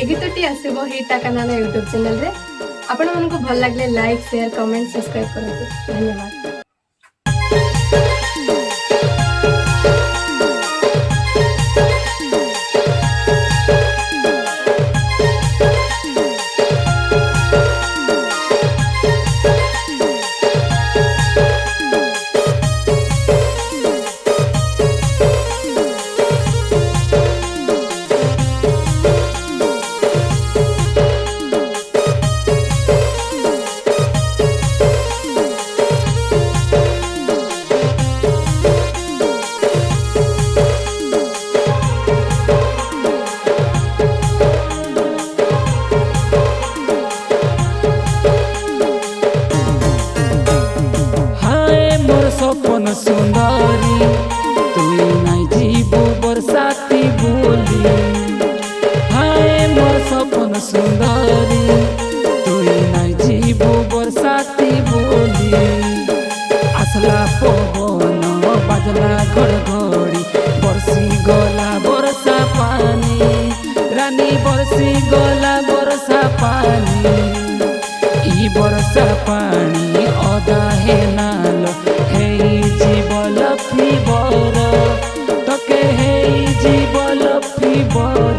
ए गीतटी आसो hit कानाल YouTube channel रे। आपण मानक भल लगे लाइक शेयर कमेंट सब्सक्राइब करूँ। धन्यवाद। सपन सुंदरी तुई नहीं जीवो बरसाती बोली। हाय मोर सपन सुंदरी तुई नहीं जीवो बरसाती बोली। आसला पवन बाजला घड़घड़ी बरसी गला बरसा पानी। रानी बरसी गला बरसा पानी। ई बरसा पानी अदा है नाल हे जीवल फीवर तके हे जीवल फीवर।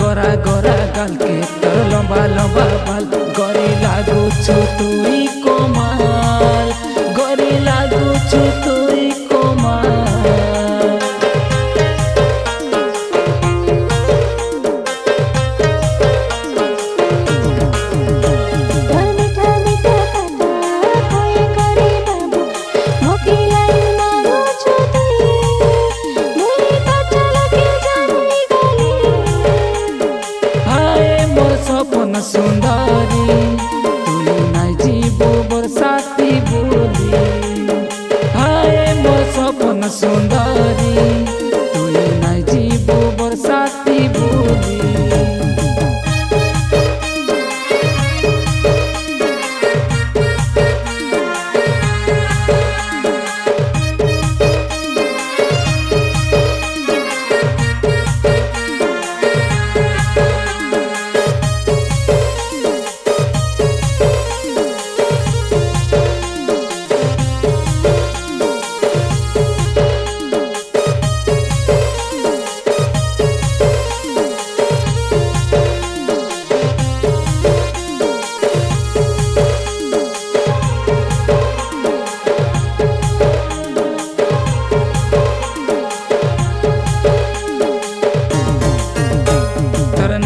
गोरा गोरा गाल के तर लंबा लंबा बाल गरी लागू छु तुई कोमाल। गरी लागू छु तुई कोमाल। सपन सुंदरी तुई नहीं जीवो बरसाती बोली। हाय मोर सपन सुंदरी तुई नहीं जीवो बरसाती बोली।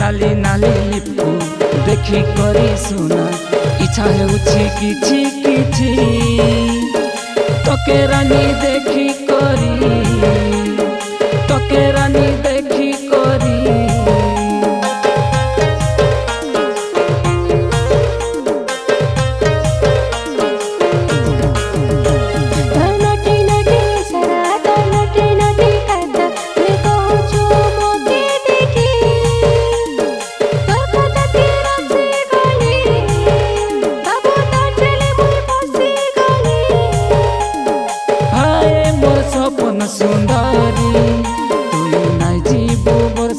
नाली नाली लिपू देखी करी सुना इच्छा हेउछि किछि किछि तके रानी देखी करी। तके रानी देखी करी। जीबू मोर